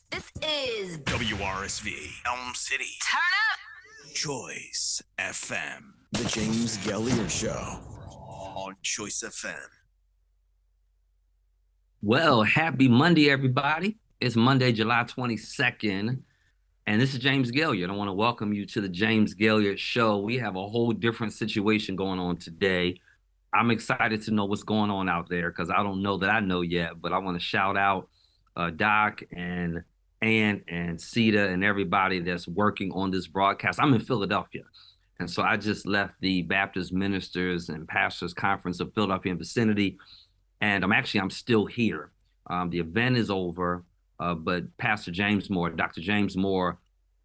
This is WRSV, Elm City. Turn Up. Choice FM. The James Gailliard Show. On Choice FM. Well, happy Monday, everybody. It's Monday, July 22nd, and this is James Gailliard. I want to welcome you to the James Gailliard Show. We have a whole different situation going on today. I'm excited to know what's going on out there because I don't know that I know yet, but I want to shout out Doc and Ann and Sita and everybody that's working on this broadcast. I'm in Philadelphia, and so I just left the Baptist Ministers and Pastors Conference of Philadelphia and vicinity, and I'm still here. The event is over, but Pastor James Moore, Dr. James Moore,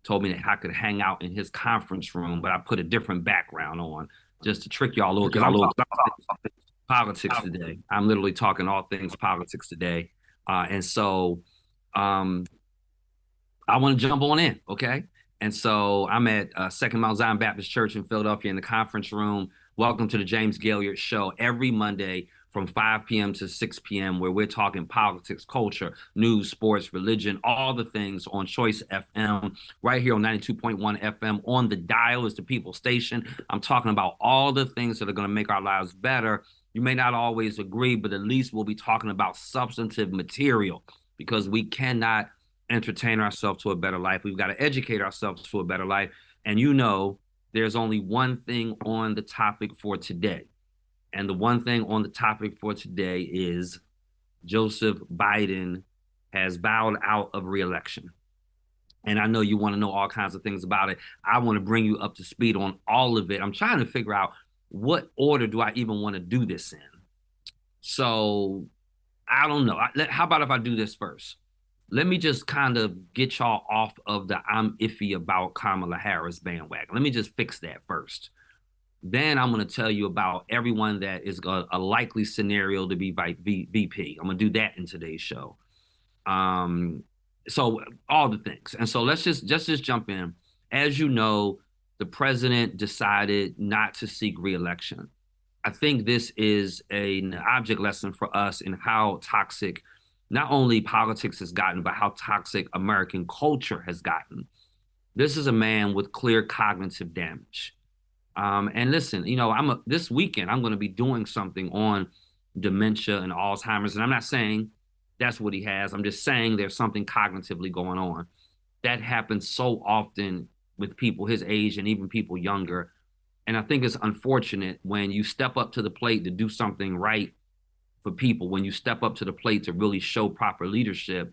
told me that I could hang out in his conference room, but I put a different background on just to trick y'all over because I'm talking politics today. I'm literally talking all things politics today, and so I want to jump on in, okay? And so I'm at Second Mount Zion Baptist Church in Philadelphia in the conference room. Welcome to the James Gailliard Show every Monday from 5 p.m. to 6 p.m. where we're talking politics, culture, news, sports, religion, all the things on Choice FM, right here on 92.1 FM. On the dial is the People Station. I'm talking about all the things that are going to make our lives better. You may not always agree, but at least we'll be talking about substantive material because we cannot entertain ourselves to a better life. We've got to educate ourselves to a better life. And you know, there's only one thing on the topic for today. And the one thing on the topic for today is Joseph Biden has bowed out of re-election. And I know you want to know all kinds of things about it. I want to bring you up to speed on all of it. I'm trying to figure out what order do I even want to do this in. So I don't know. How about if I do this first? Let me just kind of get y'all off of the I'm iffy about Kamala Harris bandwagon. Let me just fix that first. Then I'm going to tell you about everyone that is a likely scenario to be VP. I'm going to do that in today's show. So all the things. And so let's just jump in. As you know, the president decided not to seek re-election. I think this is an object lesson for us in how toxic not only politics has gotten, but how toxic American culture has gotten. This is a man with clear cognitive damage. And listen, you know, this weekend, I'm going to be doing something on dementia and Alzheimer's. And I'm not saying that's what he has. I'm just saying there's something cognitively going on. That happens so often with people his age and even people younger. And I think it's unfortunate when you step up to the plate to do something right for people, when you step up to the plate to really show proper leadership,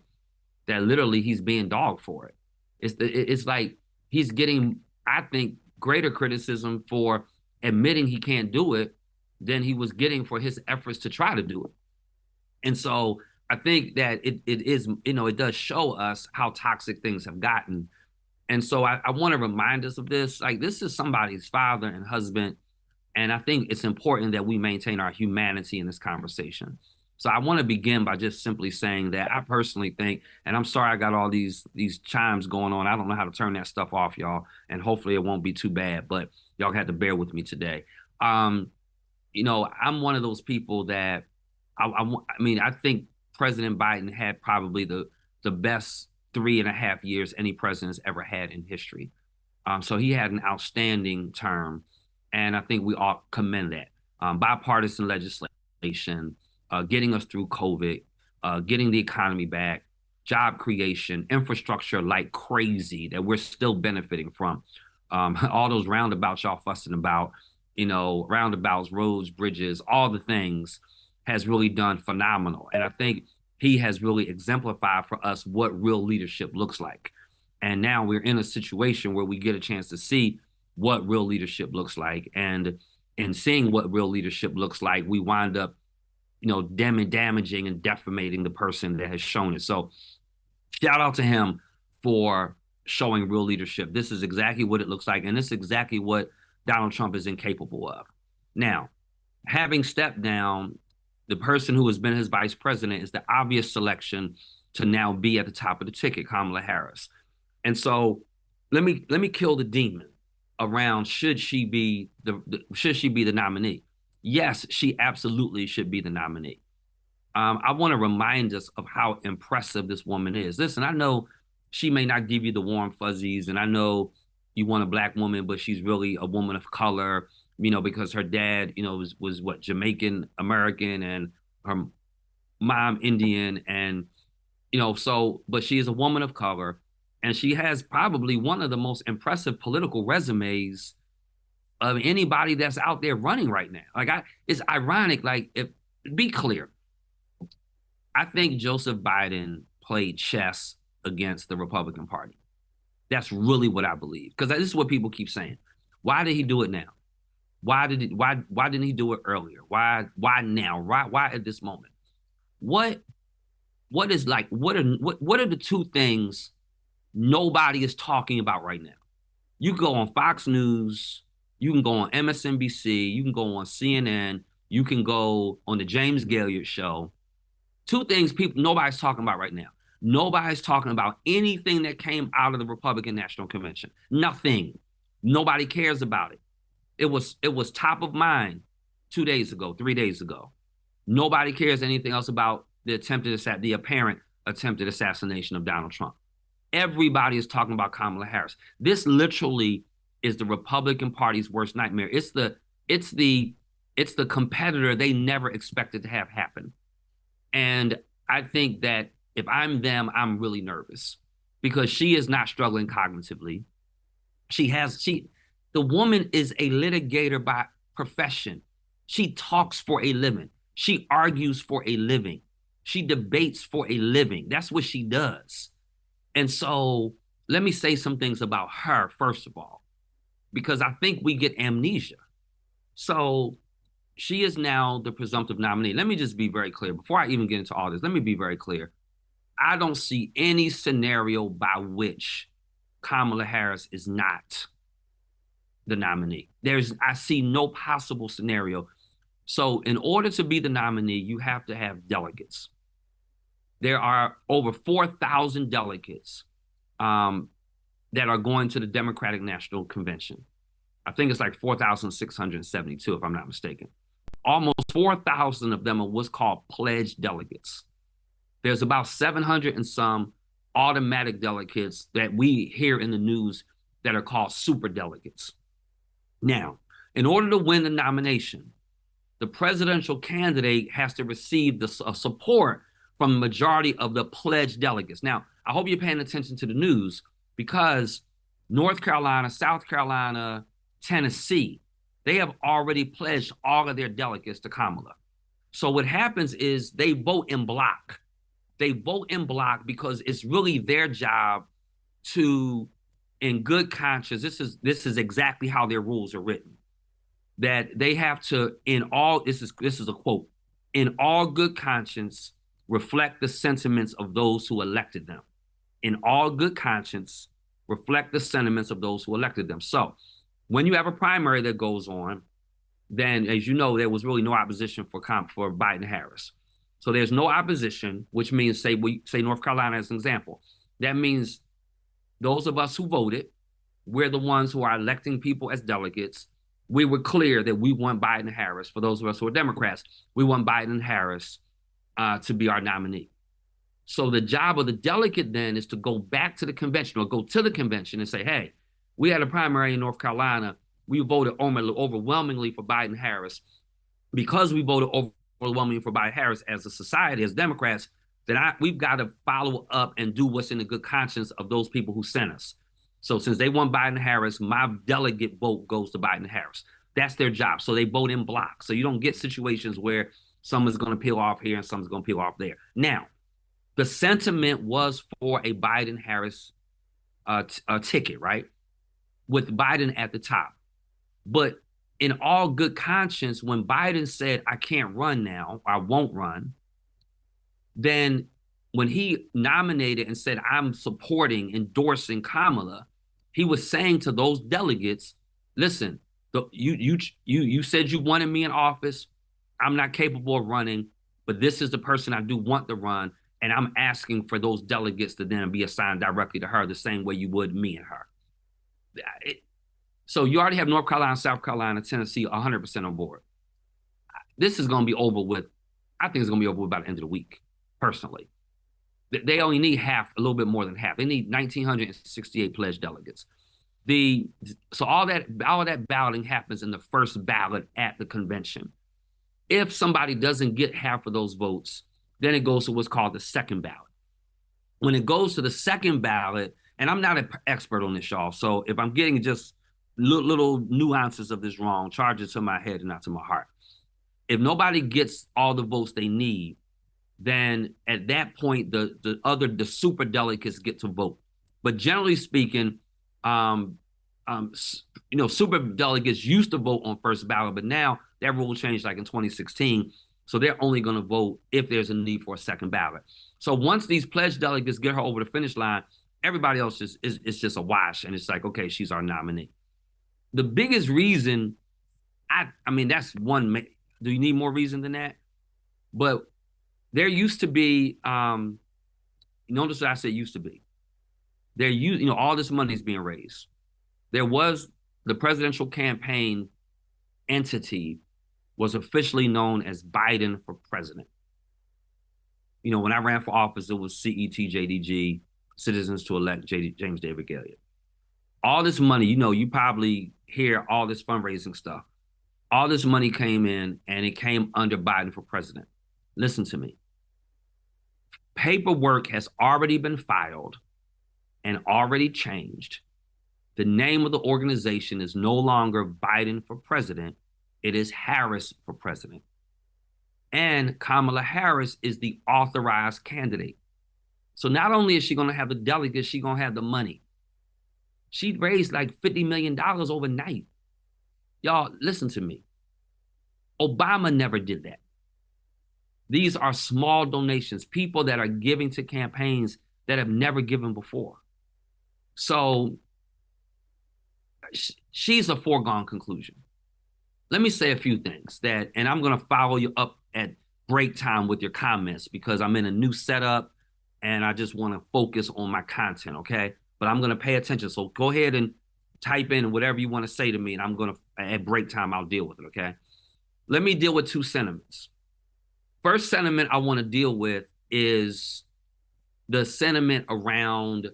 that literally he's being dogged for it. It's like he's getting, I think, greater criticism for admitting he can't do it than he was getting for his efforts to try to do it. And so I think that it is, it does show us how toxic things have gotten. And so I want to remind us of this. Like, this is somebody's father and husband. And I think it's important that we maintain our humanity in this conversation. So I want to begin by just simply saying that I personally think, and I'm sorry I got all these chimes going on. I don't know how to turn that stuff off, y'all. And hopefully it won't be too bad, but y'all had to bear with me today. I'm one of those people that, I think President Biden had probably the best 3.5 years any president's ever had in history. So he had an outstanding term, and I think we ought to commend that. Bipartisan legislation, getting us through COVID, getting the economy back, job creation, infrastructure like crazy that we're still benefiting from. All those roundabouts y'all fussing about, roundabouts, roads, bridges, all the things has really done phenomenal. And I think he has really exemplified for us what real leadership looks like. And now we're in a situation where we get a chance to see what real leadership looks like. And in seeing what real leadership looks like, we wind up, damaging and defamating the person that has shown it. So shout out to him for showing real leadership. This is exactly what it looks like. And this is exactly what Donald Trump is incapable of. Now, having stepped down, the person who has been his vice president is the obvious selection to now be at the top of the ticket, Kamala Harris. And so let me kill the demon around should she be the nominee. Yes, she absolutely should be the nominee. I want to remind us of how impressive this woman is. Listen, I know she may not give you the warm fuzzies, and I know you want a black woman, but she's really a woman of color, because her dad, was what, Jamaican American, and her mom Indian, and but she is a woman of color, and she has probably one of the most impressive political resumes of anybody that's out there running right now. It's ironic. Be clear. I think Joseph Biden played chess against the Republican Party. That's really what I believe, because this is what people keep saying. Why did he do it now? Why didn't he do it earlier? Why now? Why at this moment? What are the two things nobody is talking about right now? You go on Fox News, you can go on MSNBC, you can go on CNN, you can go on the James Gailliard show. Two things nobody's talking about right now. Nobody's talking about anything that came out of the Republican National Convention. Nothing. Nobody cares about it. It was top of mind 2 days ago, 3 days ago. Nobody cares anything else about the apparent attempted assassination of Donald Trump. Everybody is talking about Kamala Harris. This literally is the Republican Party's worst nightmare. It's the competitor they never expected to have happen. And I think that if I'm them, I'm really nervous because she is not struggling cognitively. The woman is a litigator by profession. She talks for a living. She argues for a living. She debates for a living. That's what she does. And so let me say some things about her, first of all, because I think we get amnesia. So she is now the presumptive nominee. Let me just be very clear. Before I even get into all this, let me be very clear. I don't see any scenario by which Kamala Harris is not the nominee. I see no possible scenario. So in order to be the nominee, you have to have delegates. There are over 4,000 delegates that are going to the Democratic National Convention. I think it's like 4,672, if I'm not mistaken. Almost 4,000 of them are what's called pledged delegates. There's about 700 and some automatic delegates that we hear in the news that are called super delegates. Now, in order to win the nomination, the presidential candidate has to receive the support from the majority of the pledged delegates. Now, I hope you're paying attention to the news, because North Carolina, South Carolina, Tennessee, they have already pledged all of their delegates to Kamala. So what happens is they vote in block. They vote in block because it's really their job to, in good conscience, this is exactly how their rules are written, that they have to, this is a quote, in all good conscience, reflect the sentiments of those who elected them. In all good conscience, reflect the sentiments of those who elected them. So when you have a primary that goes on, then, as you know, there was really no opposition for Biden-Harris. So there's no opposition, which means, say North Carolina as an example. That means those of us who voted, we're the ones who are electing people as delegates. We were clear that we want Biden-Harris. For those of us who are Democrats, we want Biden-Harris to be our nominee. So the job of the delegate then is to go back to the convention, or go to the convention and say, hey, we had a primary in North Carolina. We voted overwhelmingly for Biden-Harris. Because we voted overwhelmingly for Biden-Harris as a society, as Democrats, then we've got to follow up and do what's in the good conscience of those people who sent us. So since they want Biden-Harris, my delegate vote goes to Biden-Harris. That's their job. So they vote in block. So you don't get situations where someone's going to peel off here and someone's going to peel off there. Now, the sentiment was for a Biden-Harris ticket, right? With Biden at the top. But in all good conscience, when Biden said, I can't run now, I won't run, then when he nominated and said, I'm endorsing Kamala, he was saying to those delegates, listen, you said you wanted me in office. I'm not capable of running, but this is the person I do want to run. And I'm asking for those delegates to then be assigned directly to her the same way you would me and her. So you already have North Carolina, South Carolina, Tennessee 100% on board. This is going to be over with. I think it's going to be over with by the end of the week, personally. They only need a little bit more than half. They need 1,968 pledged delegates. So all that balloting happens in the first ballot at the convention. If somebody doesn't get half of those votes, then it goes to what's called the second ballot. When it goes to the second ballot, and I'm not an expert on this, y'all, so if I'm getting just little nuances of this wrong, charge it to my head and not to my heart. If nobody gets all the votes they need, then at that point, the super delegates get to vote. But generally speaking, super delegates used to vote on first ballot, but now that rule changed like in 2016. So they're only going to vote if there's a need for a second ballot. So once these pledged delegates get her over the finish line, everybody else is just a wash. And it's like, okay, she's our nominee. The biggest reason, I mean, that's one. Do you need more reason than that? But there used to be, notice what I said used to be. All this money is being raised. There was the presidential campaign entity was officially known as Biden for President. When I ran for office, it was CETJDG, Citizens to Elect James David Gailliard. All this money, you probably hear all this fundraising stuff. All this money came in, and it came under Biden for President. Listen to me. Paperwork has already been filed and already changed. The name of the organization is no longer Biden for President. It is Harris for President. And Kamala Harris is the authorized candidate. So not only is she going to have the delegates, she's going to have the money. She raised like $50 million overnight. Y'all, listen to me. Obama never did that. These are small donations, people that are giving to campaigns that have never given before. So she's a foregone conclusion. Let me say a few things and I'm going to follow you up at break time with your comments because I'm in a new setup and I just want to focus on my content, okay? But I'm going to pay attention. So go ahead and type in whatever you want to say to me, and I'm going to, at break time, I'll deal with it, okay? Let me deal with two sentiments. First sentiment I want to deal with is the sentiment around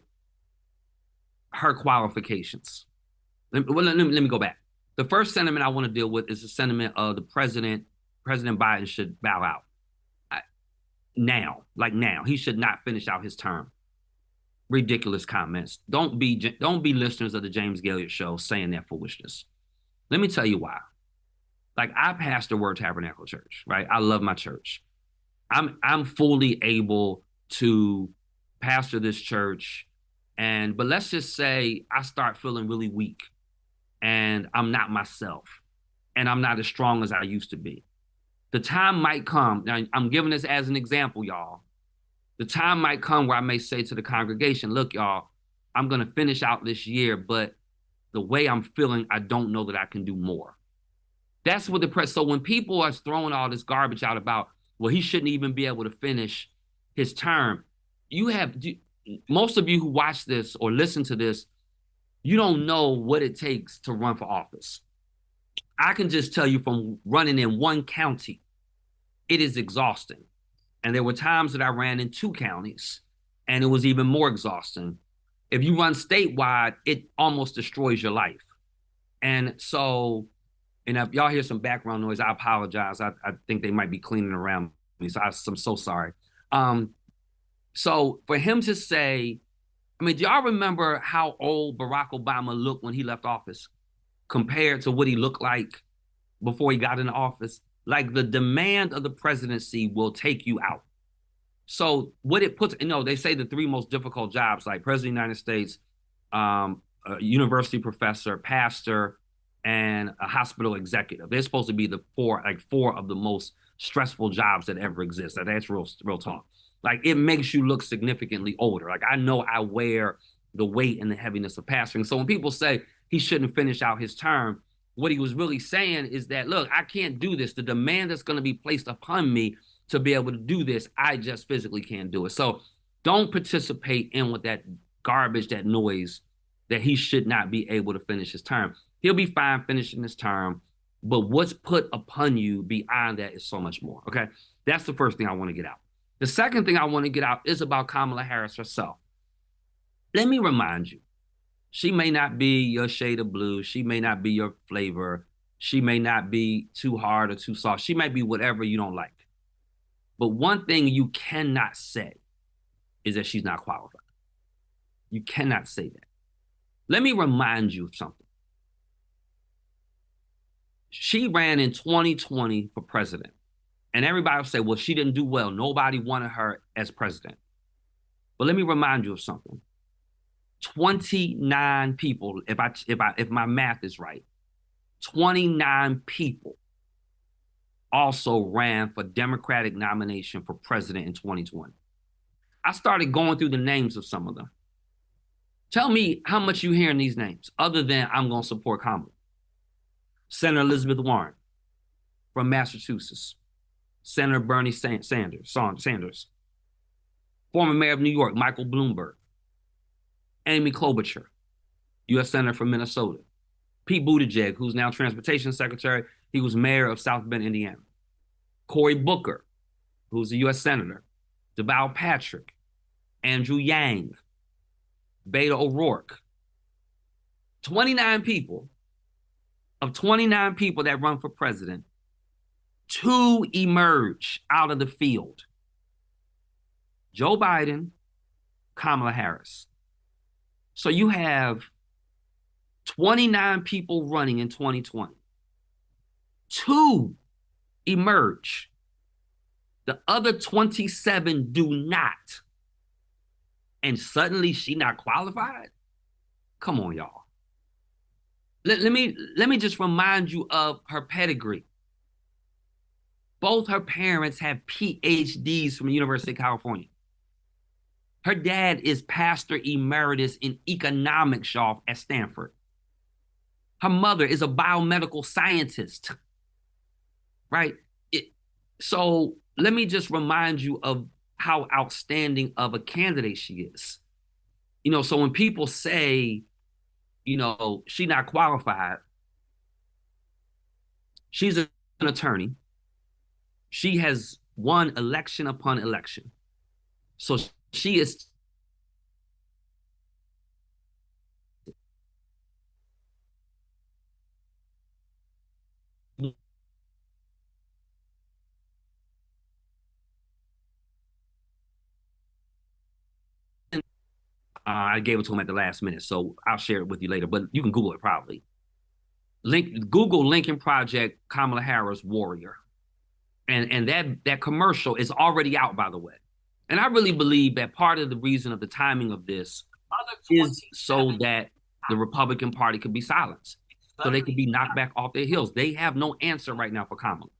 her qualifications. Let me go back. The first sentiment I want to deal with is the sentiment of the president President Biden should bow out now, like now. He should not finish out his term. Ridiculous comments. Don't be listeners of the James Gailliard Show saying that foolishness. Let me tell you why. Like, I pastor Word Tabernacle Church, right? I love my church. I'm fully able to pastor this church, but let's just say I start feeling really weak and I'm not myself and I'm not as strong as I used to be. The time might come, now I'm giving this as an example, y'all. The time might come where I may say to the congregation, look, y'all, I'm going to finish out this year, but the way I'm feeling, I don't know that I can do more. That's what the press. So when people are throwing all this garbage out about, well, he shouldn't even be able to finish his term, most of you who watch this or listen to this, you don't know what it takes to run for office. I can just tell you from running in one county, it is exhausting. And there were times that I ran in 2 counties, and it was even more exhausting. If you run statewide, it almost destroys your life. And so, and if y'all hear some background noise, I apologize. I think they might be cleaning around me, so I'm so sorry. So for him to say, I mean, do y'all remember how old Barack Obama looked when he left office compared to what he looked like before he got into office? Like, the demand of the presidency will take you out. So what it puts, they say the 3 most difficult jobs, like President of the United States, a university professor, pastor, and a hospital executive. They're supposed to be the 4 of the most stressful jobs that ever exist. That's real talk. Like, it makes you look significantly older. Like, I know I wear the weight and the heaviness of pastoring. So when people say he shouldn't finish out his term, what he was really saying is that, look, I can't do this. The demand that's going to be placed upon me to be able to do this, I just physically can't do it. So don't participate in with that garbage, that noise, that he should not be able to finish his term. He'll be fine finishing his term, but what's put upon you beyond that is so much more, okay? That's the first thing I want to get out. The second thing I want to get out is about Kamala Harris herself. Let me remind you, she may not be your shade of blue. She may not be your flavor. She may not be too hard or too soft. She might be whatever you don't like. But one thing you cannot say is that she's not qualified. You cannot say that. Let me remind you of something. She ran in 2020 for president. And everybody will say, well, she didn't do well. Nobody wanted her as president. But let me remind you of something. 29 people, if my math is right, 29 people also ran for Democratic nomination for president in 2020. I started going through the names of some of them. Tell me how much you hear in these names, other than I'm going to support Kamala. Senator Elizabeth Warren from Massachusetts. Senator Bernie Sanders. Former mayor of New York, Michael Bloomberg. Amy Klobuchar, U.S. Senator from Minnesota. Pete Buttigieg, who's now transportation secretary. He was mayor of South Bend, Indiana. Cory Booker, who's a U.S. Senator. Deval Patrick. Andrew Yang. Beto O'Rourke. 29 people. Of 29 people that run for president, 2 emerge out of the field. Joe Biden, Kamala Harris. So you have 29 people running in 2020. 2 emerge. The other 27 do not. And suddenly she not qualified? Come on, y'all. Let me just remind you of her pedigree. Both her parents have PhDs from the University of California. Her dad is pastor emeritus in economics, y'all, at Stanford. Her mother is a biomedical scientist, right? So let me just remind you of how outstanding of a candidate she is. So when people say, she's not qualified, she's an attorney. She has won election upon election. So she is I gave it to him at the last minute, so I'll share it with you later. But you can Google it probably. Google Lincoln Project Kamala Harris warrior, and that commercial is already out, by the way. And I really believe that part of the reason of the timing of this is so that the Republican Party could be silenced, so they could be knocked back off their heels. They have no answer right now for Kamala.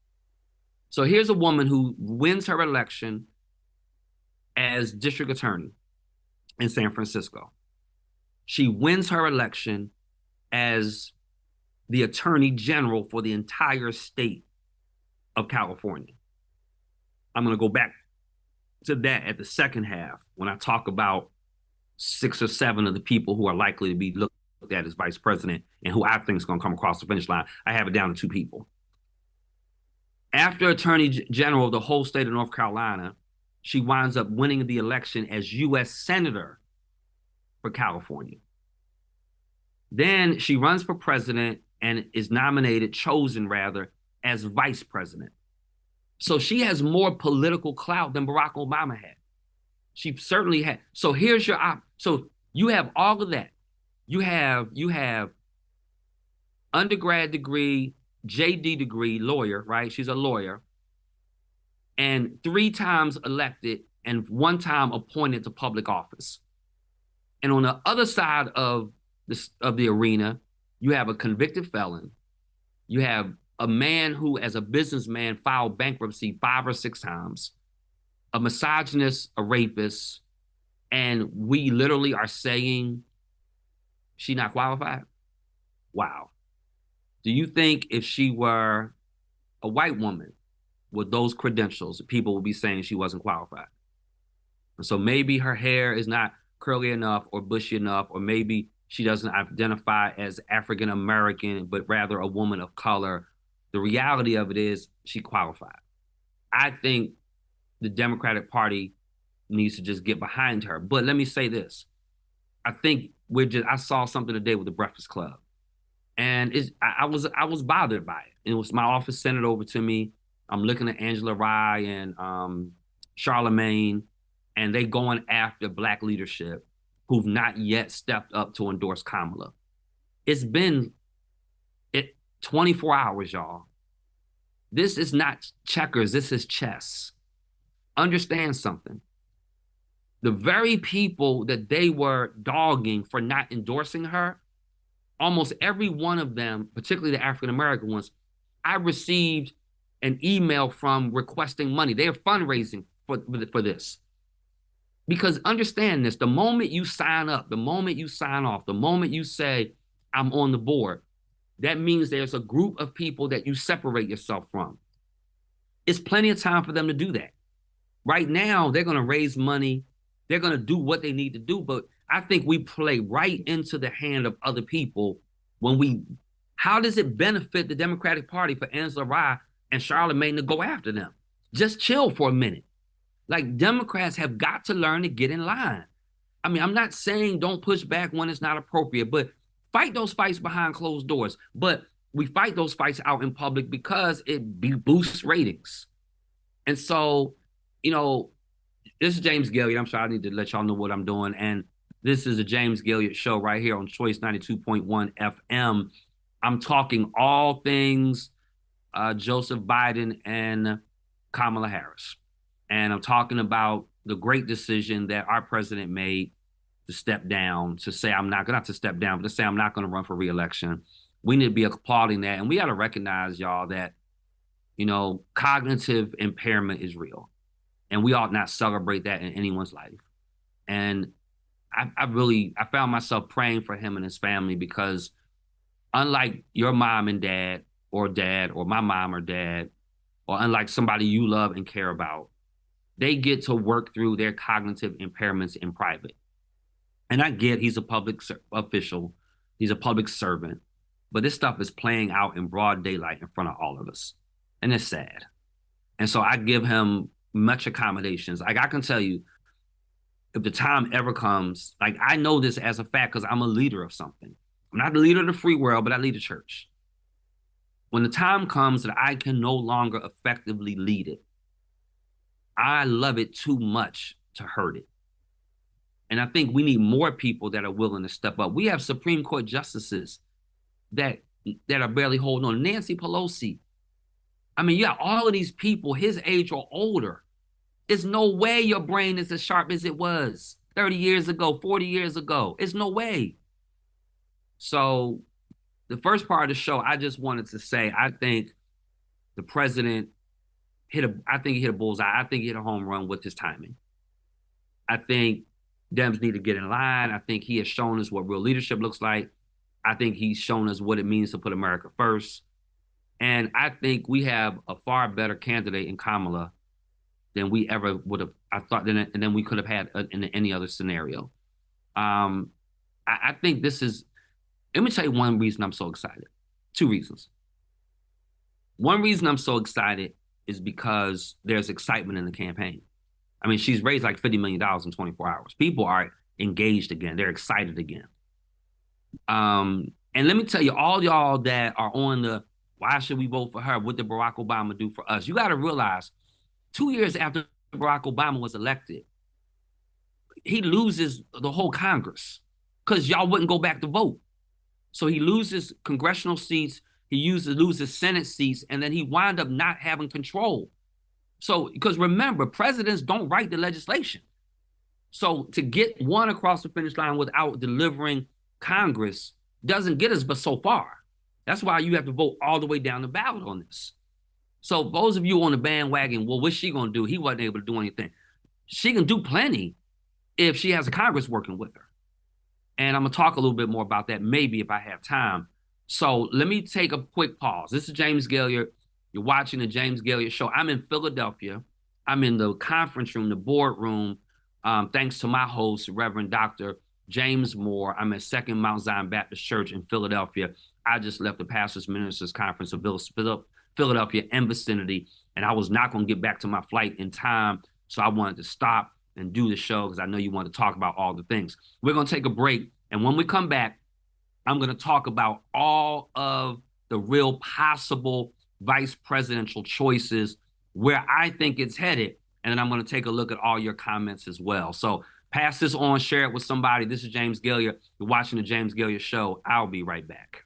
So here's a woman who wins her election as district attorney in San Francisco. She wins her election as the attorney general for the entire state of California. I'm going to go back to that at the second half when I talk about 6 or 7 of the people who are likely to be looked at as vice president and who I think is going to come across the finish line. I have it down to 2 people. After attorney general of the whole state of North Carolina, she winds up winning the election as U.S. Senator for California. Then she runs for president and is chosen as vice president. So she has more political clout than Barack Obama had. She certainly had. So here's your so you have all of that. You have undergrad degree, JD degree, lawyer, right? She's a lawyer. And 3 times elected and 1 time appointed to public office. And on the other side of the arena, you have a convicted felon. You have a man who, as a businessman, filed bankruptcy 5 or 6 times, a misogynist, a rapist, and we literally are saying she's not qualified? Wow. Do you think if she were a white woman with those credentials, people would be saying she wasn't qualified? And so maybe her hair is not curly enough or bushy enough, or maybe she doesn't identify as African American, but rather a woman of color. The reality of it is she qualified. I think the Democratic Party needs to just get behind her. But let me say this. I think I saw something today with the Breakfast Club. And I was bothered by it. It was my office sent it over to me. I'm looking at Angela Rye and Charlemagne, and they going after Black leadership who've not yet stepped up to endorse Kamala. It's been 24 hours, y'all. This is not checkers. This is chess. Understand something. The very people that they were dogging for not endorsing her, almost every one of them, particularly the African-American ones, I received an email from requesting money. They are fundraising for this. Because understand this, the moment you sign up, the moment you sign off, the moment you say, I'm on the board, that means there's a group of people that you separate yourself from. It's plenty of time for them to do that. Right now, they're going to raise money. They're going to do what they need to do. But I think we play right into the hand of other people how does it benefit the Democratic Party for Angela Rye and Charlemagne to go after them? Just chill for a minute. Like, Democrats have got to learn to get in line. I mean, I'm not saying don't push back when it's not appropriate, but fight those fights behind closed doors. But we fight those fights out in public because it boosts ratings. And so, this is James Gailliard. I'm sorry, I need to let y'all know what I'm doing. And this is a James Gailliard show right here on Choice 92.1 FM. I'm talking all things Joseph Biden and Kamala Harris. And I'm talking about the great decision that our president made to step down, to say not to step down, but to say I'm not going to run for re-election. We need to be applauding that. And we got to recognize, y'all, that, cognitive impairment is real. And we ought not celebrate that in anyone's life. And I found myself praying for him and his family, because unlike your mom and dad, or my mom or dad, or unlike somebody you love and care about, they get to work through their cognitive impairments in private. And I get he's a public official, he's a public servant, but this stuff is playing out in broad daylight in front of all of us. And it's sad. And so I give him much accommodations. Like, I can tell you, if the time ever comes, like, I know this as a fact because I'm a leader of something. I'm not the leader of the free world, but I lead a church. When the time comes that I can no longer effectively lead it, I love it too much to hurt it. And I think we need more people that are willing to step up. We have Supreme Court justices that are barely holding on. Nancy Pelosi. I mean, you got all of these people his age or older. There's no way your brain is as sharp as it was 30 years ago, 40 years ago. It's no way. So the first part of the show, I just wanted to say, I think the president he hit a bullseye. I think he hit a home run with his timing. I think Dems need to get in line. I think he has shown us what real leadership looks like. I think he's shown us what it means to put America first. And I think we have a far better candidate in Kamala than we ever would have, I thought, and then we could have had in any other scenario. I think this is, let me tell you one reason I'm so excited. Two reasons. One reason I'm so excited is because there's excitement in the campaign. I mean, she's raised like $50 million in 24 hours. People are engaged again. They're excited again. And let me tell you, all y'all that are on the, why should we vote for her? What did Barack Obama do for us? You got to realize 2 years after Barack Obama was elected, he loses the whole Congress because y'all wouldn't go back to vote. So he loses congressional seats, he loses Senate seats, and then he wound up not having control. So, because remember, presidents don't write the legislation. So to get one across the finish line without delivering Congress doesn't get us but so far. That's why you have to vote all the way down the ballot on this. So those of you on the bandwagon, well, what's she going to do? He wasn't able to do anything. She can do plenty if she has a Congress working with her. And I'm going to talk a little bit more about that maybe if I have time. So let me take a quick pause. This is James Gailliard. You're watching the James Gailliard Show. I'm in Philadelphia. I'm in the conference room, the boardroom, thanks to my host, Reverend Dr. James Moore. I'm at Second Mount Zion Baptist Church in Philadelphia. I just left the Pastors Ministers Conference of Philadelphia and vicinity, and I was not going to get back to my flight in time, so I wanted to stop and do the show because I know you want to talk about all the things. We're going to take a break, and when we come back, I'm going to talk about all of the real possible vice presidential choices, where I think it's headed, and then I'm going to take a look at all your comments as well. So pass this on, share it with somebody. This is James Gailliard. You're watching the James Gailliard Show. I'll be right back.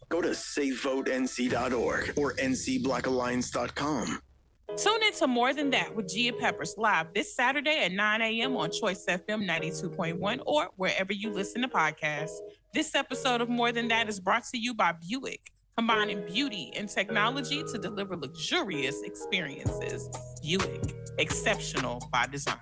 Go to safevotenc.org or ncblackalliance.com. Tune in to More Than That with Gia Peppers live this Saturday at 9 a.m. on Choice FM 92.1 or wherever you listen to podcasts. This episode of More Than That is brought to you by Buick, combining beauty and technology to deliver luxurious experiences. Buick, exceptional by design.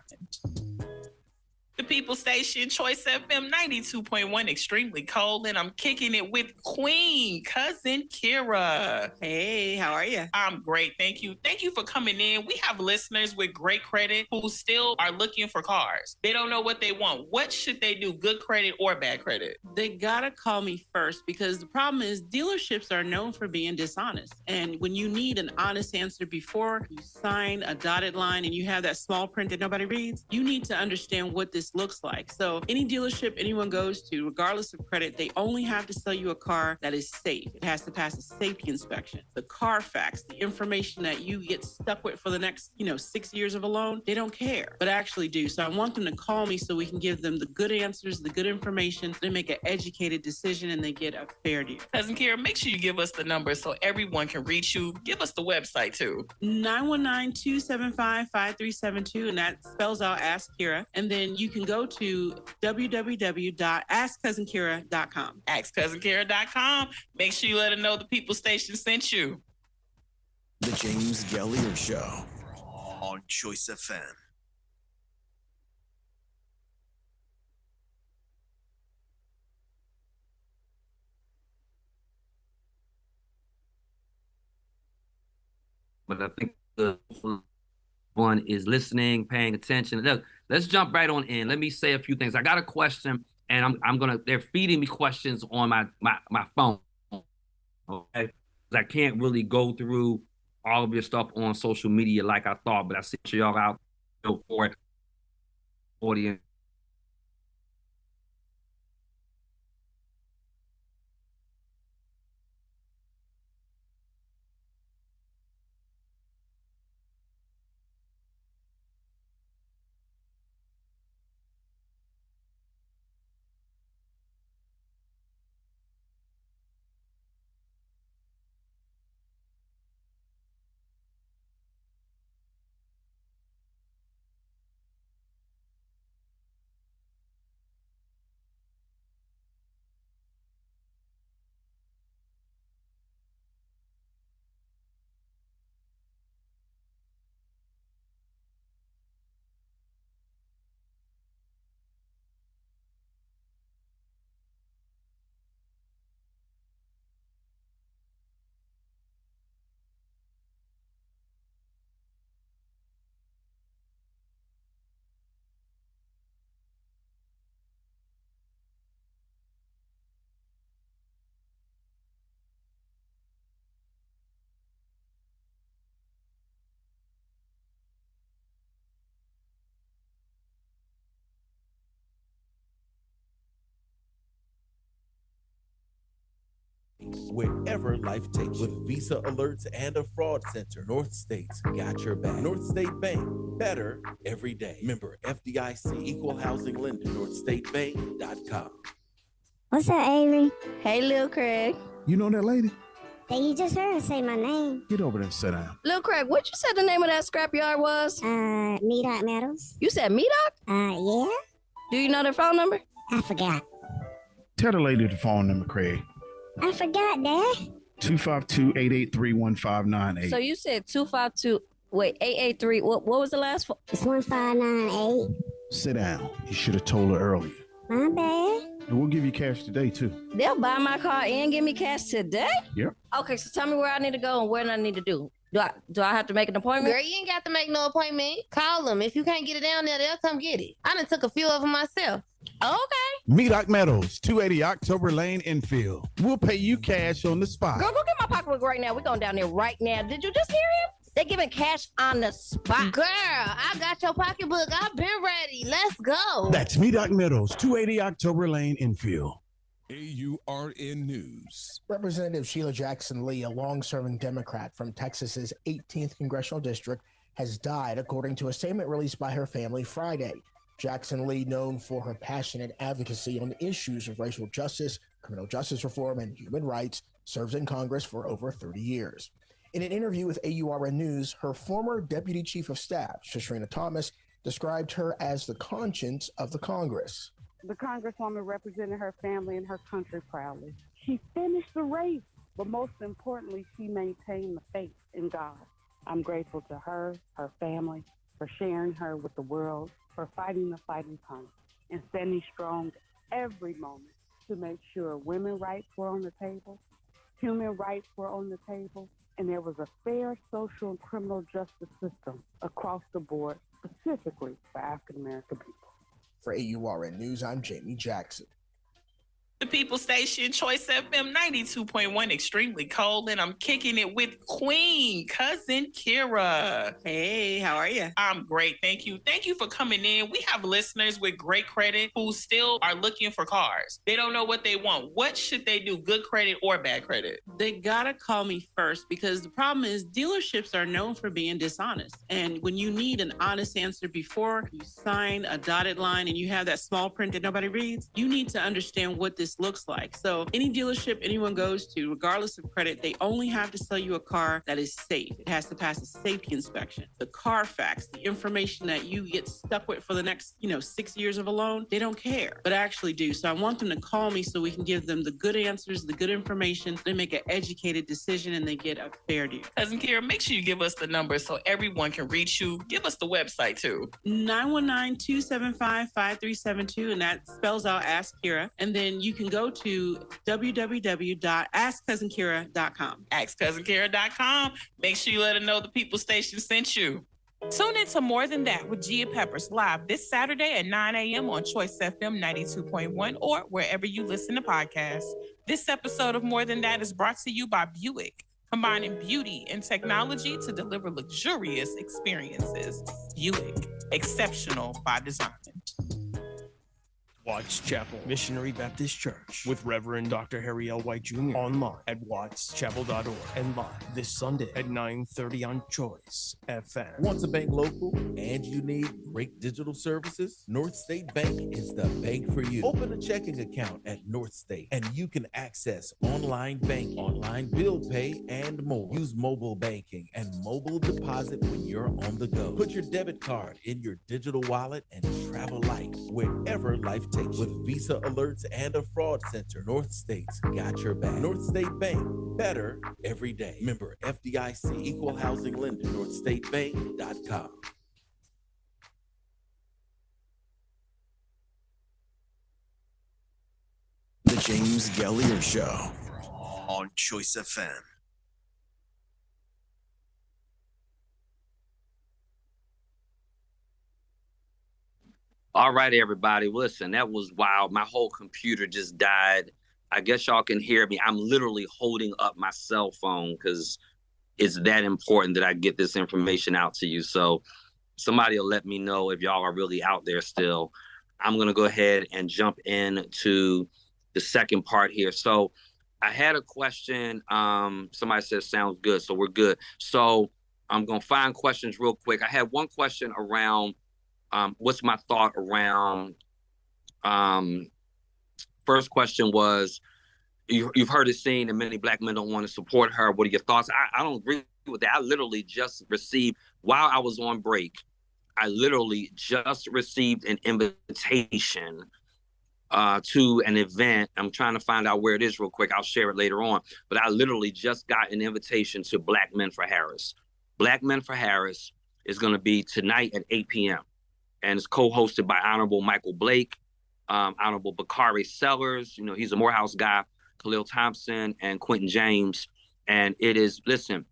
The People Station, Choice FM 92.1, extremely cold, and I'm kicking it with Queen, Cousin Kira. Hey, how are you? I'm great, thank you. Thank you for coming in. We have listeners with great credit who still are looking for cars. They don't know what they want. What should they do, good credit or bad credit? They gotta call me first because the problem is dealerships are known for being dishonest. And when you need an honest answer before you sign a dotted line and you have that small print that nobody reads, you need to understand what this looks like. So any dealership anyone goes to, regardless of credit, they only have to sell you a car that is safe. It has to pass a safety inspection. The Carfax, the information that you get stuck with for the next, 6 years of a loan, they don't care, but actually do. So I want them to call me so we can give them the good answers, the good information. They make an educated decision and they get a fair deal. Cousin Kira, make sure you give us the number so everyone can reach you. Give us the website too. 919-275-5372, and that spells out Ask Kira. And then you can go to www.askcousinkira.com. AskCousinKira.com. Make sure you let them know the People Station sent you. The James Gailliard Show on Choice FM. But I think the one is listening, paying attention. Look, let's jump right on in. Let me say a few things. I got a question, and they're feeding me questions on my phone. Okay, I can't really go through all of your stuff on social media like I thought, but I see y'all out for it, audience. Wherever life takes you. With Visa alerts and a fraud center, North State's got your back. North State Bank, better every day. Member FDIC, equal housing lender, northstatebank.com. What's up, Avery? Hey, Lil Craig. You know that lady? Hey, you just heard her say my name. Get over there and sit down. Lil Craig, what you said the name of that scrapyard was? Meat Meadows. You said Medoc? Yeah. Do you know their phone number? I forgot. Tell the lady the phone number, Craig. I forgot, Dad. 252-883-1598. So you said 883. What was the last one? It's 1598. Sit down. You should have told her earlier. My bad. And we'll give you cash today, too. They'll buy my car and give me cash today? Yep. Okay, so tell me where I need to go and what I need to do. Do I have to make an appointment? Girl, you ain't got to make no appointment. Call them. If you can't get it down there, they'll come get it. I done took a few of them myself. Okay. Medoc Meadows, 280 October Lane, Enfield. We'll pay you cash on the spot. Girl, go get my pocketbook right now. We're going down there right now. Did you just hear him? They're giving cash on the spot. Girl, I got your pocketbook. I've been ready. Let's go. That's Medoc Meadows, 280 October Lane, Enfield. AURN News. Representative Sheila Jackson Lee, a long-serving Democrat from Texas's 18th Congressional District, has died, according to a statement released by her family Friday. Jackson Lee, known for her passionate advocacy on the issues of racial justice, criminal justice reform, and human rights, served in Congress for over 30 years. In an interview with AURN News, her former Deputy Chief of Staff, Shoshana Thomas, described her as the conscience of the Congress. The Congresswoman represented her family and her country proudly. She finished the race, but most importantly, she maintained the faith in God. I'm grateful to her, her family, for sharing her with the world, for fighting the fight in Congress, and standing strong every moment to make sure women's rights were on the table, human rights were on the table, and there was a fair social and criminal justice system across the board, specifically for African-American people. For AURN News, I'm Jamie Jackson. The People Station, Choice FM 92.1, extremely cold, and I'm kicking it with Queen, Cousin Kira. Hey, how are you? I'm great, thank you. Thank you for coming in. We have listeners with great credit who still are looking for cars. They don't know what they want. What should they do, good credit or bad credit? They gotta call me first because the problem is dealerships are known for being dishonest. And when you need an honest answer before you sign a dotted line and you have that small print that nobody reads, you need to understand what this looks like. So any dealership anyone goes to, regardless of credit, they only have to sell you a car that is safe. It has to pass a safety inspection. The Carfax, the information that you get stuck with for the next, 6 years of a loan, they don't care, but I actually do. So I want them to call me so we can give them the good answers, the good information. They make an educated decision and they get a fair deal. Cousin Kira, make sure you give us the number so everyone can reach you. Give us the website too. 919-275-5372, and that spells out Ask Kira. And then you can go to www.askcousinkira.com. AskCousinKira.com. Make sure you let her know the People Station sent you. Tune in to More Than That with Gia Peppers live this Saturday at 9 a.m. on Choice FM 92.1 or wherever you listen to podcasts. This episode of More Than That is brought to you by Buick, combining beauty and technology to deliver luxurious experiences. Buick, exceptional by design. Watts Chapel Missionary Baptist Church with Reverend Dr. Harry L. White Jr. online at wattschapel.org and live this Sunday at 9:30 on Choice FM. Want to bank local and you need great digital services? North State Bank is the bank for you. Open a checking account at North State and you can access online banking, online bill pay, and more. Use mobile banking and mobile deposit when you're on the go. Put your debit card in your digital wallet and travel light wherever life takes you. With Visa alerts and a fraud center, North State's got your back. North State Bank, better every day. Member FDIC, Equal Housing Lender, NorthStateBank.com. The James Gailliard Show on Choice FM. All right, everybody. Listen, that was wild. My whole computer just died. I guess y'all can hear me. I'm literally holding up my cell phone because it's that important that I get this information out to you. So somebody will let me know if y'all are really out there still. I'm going to go ahead and jump into the second part here. So I had a question. Somebody said sounds good. So we're good. So I'm going to find questions real quick. I had one question around what's my thought around, first question was, you've heard it saying that many Black men don't want to support her. What are your thoughts? I don't agree with that. I literally just received, while I was on break, I literally just received an invitation to an event. I'm trying to find out where it is real quick. I'll share it later on. But I literally just got an invitation to Black Men for Harris. Black Men for Harris is going to be tonight at 8 p.m. And it's co-hosted by Honorable Michael Blake, Honorable Bakari Sellers, you know, he's a Morehouse guy, Khalil Thompson, and Quentin James. And it is, listen,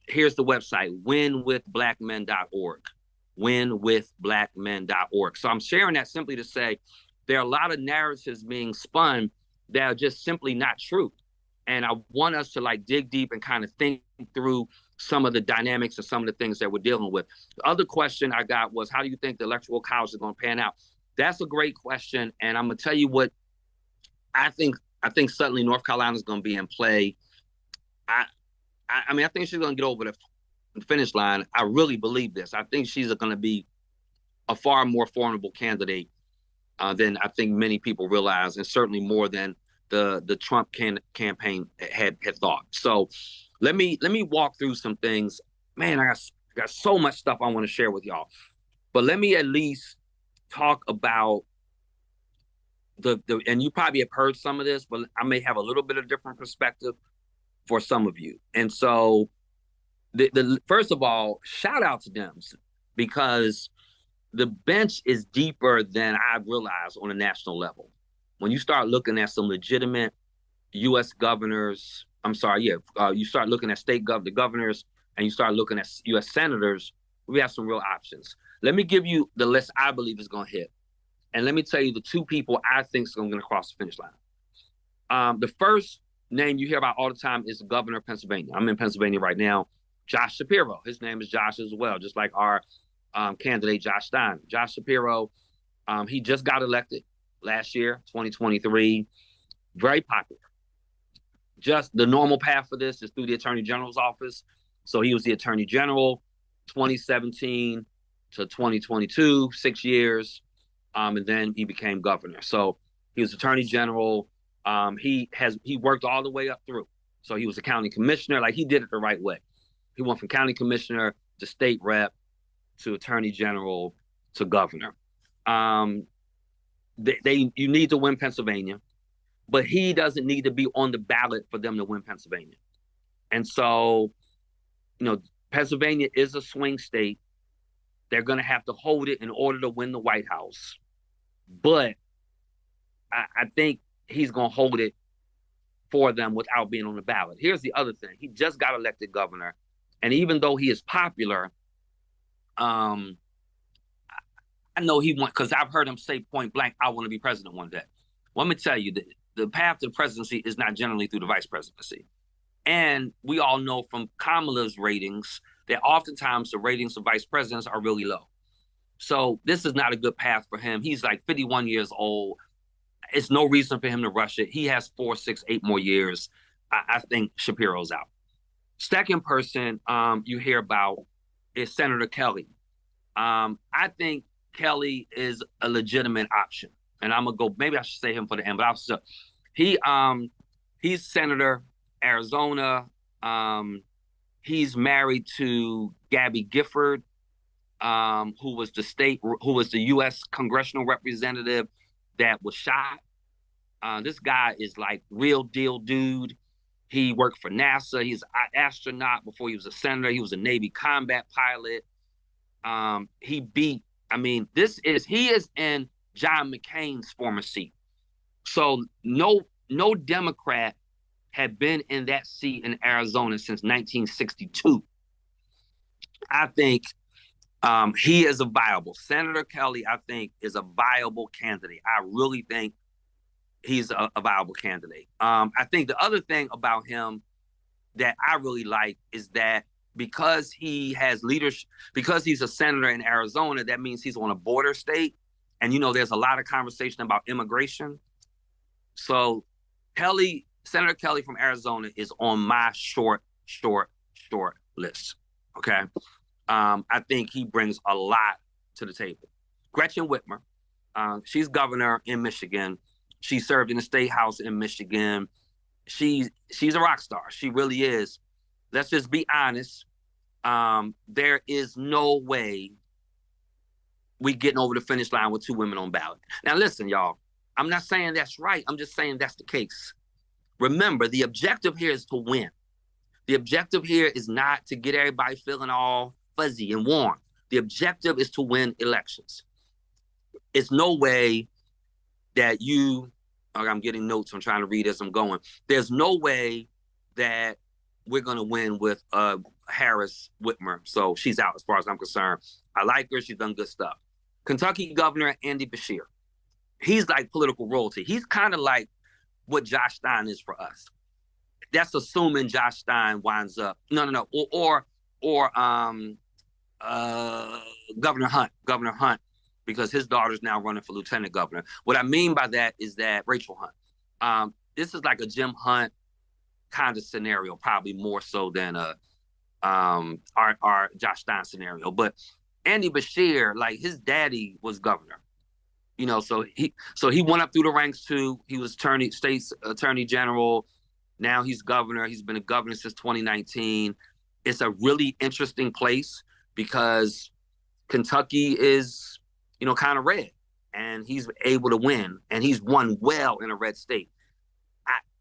here's the website, winwithblackmen.org, winwithblackmen.org. So I'm sharing that simply to say there are a lot of narratives being spun that are just simply not true. And I want us to like dig deep and kind of think through some of the dynamics and some of the things that we're dealing with. The other question I got was, how do you think the electoral college is going to pan out? That's a great question. And I'm going to tell you what I think. I think suddenly North Carolina is going to be in play. I mean, I think she's going to get over the finish line. I really believe this. I think she's going to be a far more formidable candidate than I think many people realize, and certainly more than the Trump campaign had thought. So let me walk through some things. Man, I got so much stuff I want to share with y'all. But let me at least talk about and you probably have heard some of this, but I may have a little bit of different perspective for some of you. And so the first of all, shout out to them, because the bench is deeper than I realized on a national level. When you start looking at some legitimate U.S. governors, you start looking at the governors, and you start looking at U.S. senators, we have some real options. Let me give you the list I believe is going to hit. And let me tell you the two people I think is going to cross the finish line. The first name you hear about all the time is the governor of Pennsylvania. I'm in Pennsylvania right now. Josh Shapiro. His name is Josh as well, just like our candidate, Josh Stein. Josh Shapiro, he just got elected last year, 2023. Very popular. Just the normal path for this is through the Attorney General's office. So he was the Attorney General 2017 to 2022, 6 years. And then he became governor. So he was Attorney General. He worked all the way up through. So he was a county commissioner. Like, he did it the right way. He went from county commissioner to state rep to Attorney General to governor. You need to win Pennsylvania, but he doesn't need to be on the ballot for them to win Pennsylvania. And so, Pennsylvania is a swing state. They're going to have to hold it in order to win the White House. But I think he's going to hold it for them without being on the ballot. Here's the other thing. He just got elected governor. And even though he is popular, I know he wants, because I've heard him say point blank, I want to be president one day. Well, let me tell you, the path to the presidency is not generally through the vice presidency. And we all know from Kamala's ratings that oftentimes the ratings of vice presidents are really low. So this is not a good path for him. He's like 51 years old. It's no reason for him to rush it. He has 4, 6, 8 more years. I think Shapiro's out. Second person you hear about is Senator Kelly. I think Kelly is a legitimate option. And I'm gonna go, maybe I should say him for the end, but he's Senator Arizona. He's married to Gabby Gifford, who was the U.S. congressional representative that was shot. This guy is like real deal dude. He worked for NASA. He's an astronaut before he was a senator. He was a Navy combat pilot. He is in John McCain's former seat. So no Democrat had been in that seat in Arizona since 1962. I think he is a viable. Senator Kelly, I think, is a viable candidate. I really think he's a viable candidate. I think the other thing about him that I really like is that because he has leadership, because he's a senator in Arizona, that means he's on a border state. And, there's a lot of conversation about immigration. So Senator Kelly from Arizona is on my short list. Okay. I think he brings a lot to the table. Gretchen Whitmer, she's governor in Michigan. She served in the state house in Michigan. She's a rock star. She really is. Let's just be honest. There is no way we getting over the finish line with 2 women on ballot. Now, listen, y'all, I'm not saying that's right. I'm just saying that's the case. Remember, the objective here is to win. The objective here is not to get everybody feeling all fuzzy and warm. The objective is to win elections. It's no way that I'm getting notes, I'm trying to read as I'm going. There's no way that we're going to win with Harris Whitmer. So she's out as far as I'm concerned. I like her. She's done good stuff. Kentucky Governor Andy Beshear. He's like political royalty. He's kind of like what Josh Stein is for us. That's assuming Josh Stein winds up. Or Governor Hunt, because his daughter's now running for lieutenant governor. What I mean by that is that Rachel Hunt. This is like a Jim Hunt kind of scenario, probably more so than our Josh Stein scenario. But Andy Beshear, like his daddy was governor. So he went up through the ranks too. He was state's attorney general. Now he's governor. He's been a governor since 2019. It's a really interesting place because Kentucky is, kind of red, and he's able to win, and he's won well in a red state.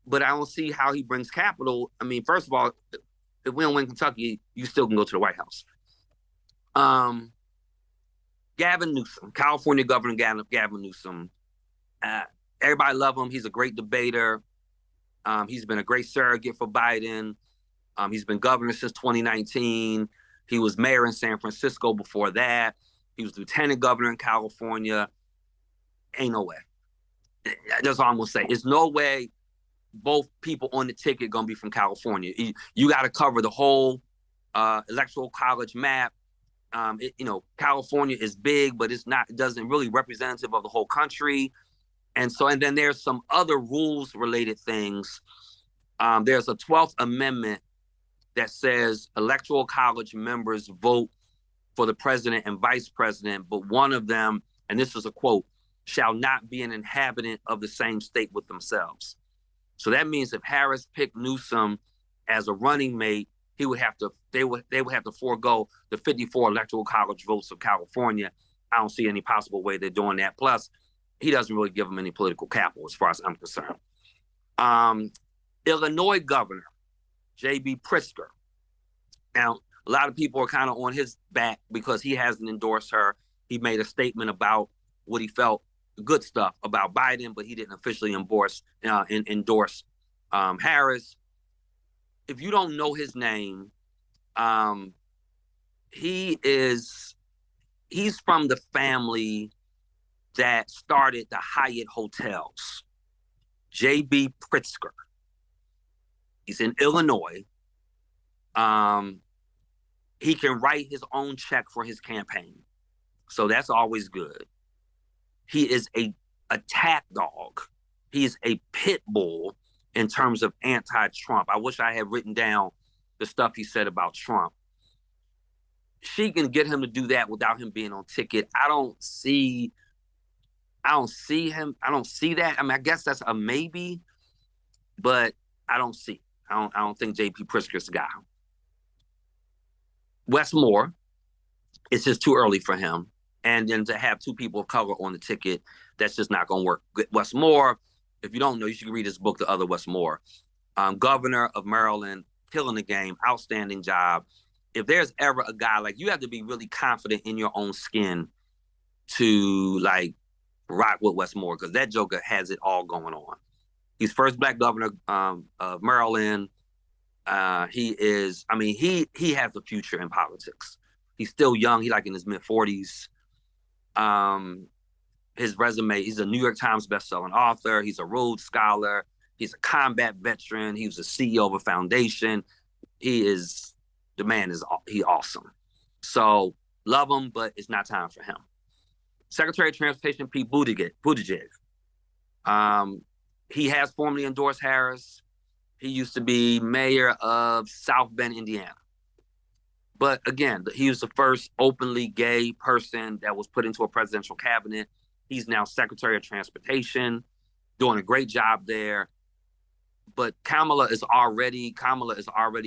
But I don't see how he brings capital. I mean, first of all, if we don't win Kentucky, you still can go to the White House. Gavin Newsom, California Governor Gavin Newsom. Everybody love him. He's a great debater. He's been a great surrogate for Biden. He's been governor since 2019. He was mayor in San Francisco before that. He was lieutenant governor in California. Ain't no way. That's all I'm going to say. There's no way both people on the ticket going to be from California. You got to cover the whole electoral college map. California is big, but it doesn't really representative of the whole country. And then there's some other rules related things. There's a 12th Amendment that says electoral college members vote for the president and vice president, but one of them, and this is a quote, shall not be an inhabitant of the same state with themselves. So that means if Harris picked Newsom as a running mate, they would have to forego the 54 electoral college votes of California. I don't see any possible way they're doing that. Plus, he doesn't really give them any political capital as far as I'm concerned. Illinois Governor J.B. Pritzker. Now, a lot of people are kind of on his back because he hasn't endorsed her. He made a statement about what he felt, good stuff about Biden, but he didn't officially endorse Harris. If you don't know his name, he is he's from the family that started the Hyatt hotels. J.B. Pritzker. He's in Illinois. He can write his own check for his campaign. So that's always good. He is a attack dog. He's a pit bull in terms of anti-Trump. I wish I had written down the stuff he said about Trump. She can get him to do that without him being on ticket. I don't see him. I don't see that. I mean, I guess that's a maybe, but I don't see. I don't think J.P. Pritzker's the guy. Wes Moore, it's just too early for him. And then to have two people of color on the ticket, that's just not going to work. Wes Moore, if you don't know, you should read his book, The Other Wes Moore. Governor of Maryland, killing the game, outstanding job. If there's ever a guy, like, you have to be really confident in your own skin to, like, rock with Wes Moore, because that joker has it all going on. He's first black governor of Maryland. He has a future in politics. He's still young. He's like in his mid-40s. His resume, he's a New York Times bestselling author. He's a Rhodes Scholar. He's a combat veteran. He was the CEO of a foundation. He's awesome. So love him, but it's not time for him. Secretary of Transportation Pete Buttigieg. He has formally endorsed Harris. He used to be mayor of South Bend, Indiana. But again, he was the first openly gay person that was put into a presidential cabinet. He's now Secretary of Transportation, doing a great job there. But Kamala is already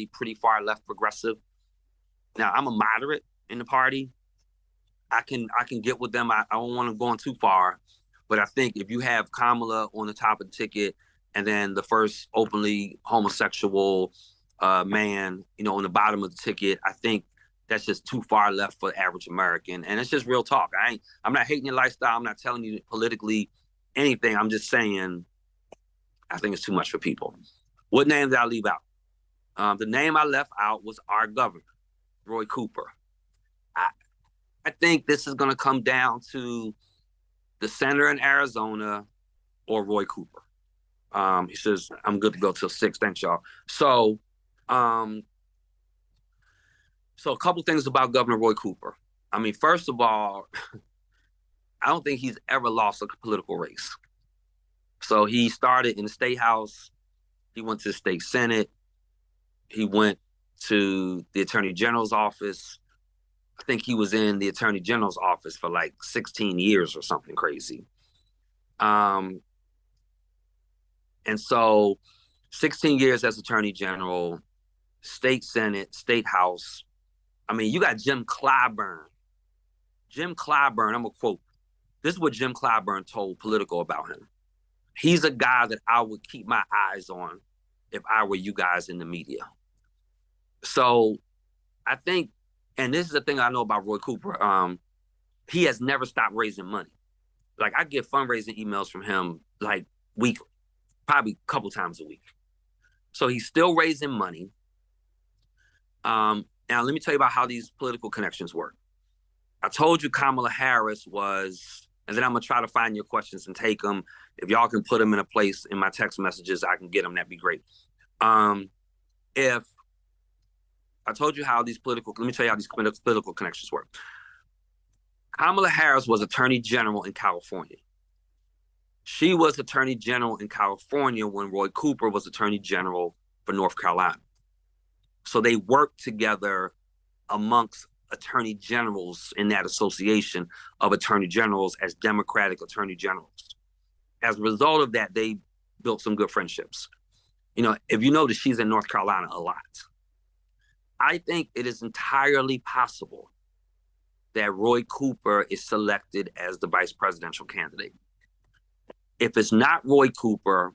pretty far left progressive. Now, I'm a moderate in the party. I can get with them. I don't want to go on too far. But I think if you have Kamala on the top of the ticket and then the first openly homosexual man, on the bottom of the ticket, I think that's just too far left for the average American. And it's just real talk. I'm not hating your lifestyle. I'm not telling you politically anything. I'm just saying I think it's too much for people. What name did I leave out? The name I left out was our governor, Roy Cooper. I think this is going to come down to the senator in Arizona or Roy Cooper. He says, I'm good to go till 6. Thanks, y'all. So a couple things about Governor Roy Cooper. I mean, first of all, I don't think he's ever lost a political race. So he started in the state house. He went to the state senate. He went to the attorney general's office. I think he was in the attorney general's office for like 16 years or something crazy. And so 16 years as attorney general, state senate, state house. I mean, you got Jim Clyburn. Jim Clyburn, I'm going to quote. This is what Jim Clyburn told Politico about him. He's a guy that I would keep my eyes on if I were you guys in the media. So I think, and this is the thing I know about Roy Cooper, he has never stopped raising money. Like, I get fundraising emails from him like weekly, probably a couple times a week. So he's still raising money. Now, let me tell you about how these political connections work. I told you Kamala Harris was, and then I'm going to try to find your questions and take them. If y'all can put them in a place in my text messages, I can get them. That'd be great. If I told you how these let me tell you how these political connections work. Kamala Harris was Attorney General in California. She was Attorney General in California when Roy Cooper was Attorney General for North Carolina. So they worked together amongst attorney generals in that association of attorney generals as Democratic attorney generals. As a result of that, they built some good friendships. If you notice, she's in North Carolina a lot. I think it is entirely possible that Roy Cooper is selected as the vice presidential candidate. If it's not Roy Cooper,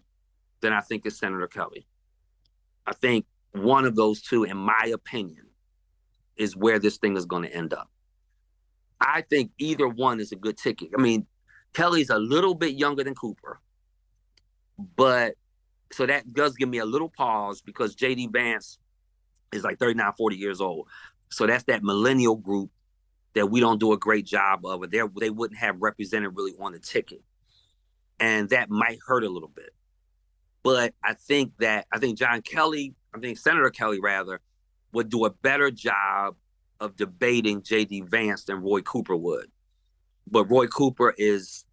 then I think it's Senator Kelly. I think one of those two, in my opinion, is where this thing is going to end up. I think either one is a good ticket. I mean, Kelly's a little bit younger than Cooper, but so that does give me a little pause because J.D. Vance is like 39, 40 years old. So that's that millennial group that we don't do a great job of, or they wouldn't have represented really on the ticket. And that might hurt a little bit. But I think Senator Kelly rather, would do a better job of debating J.D. Vance than Roy Cooper would. But Roy Cooper he's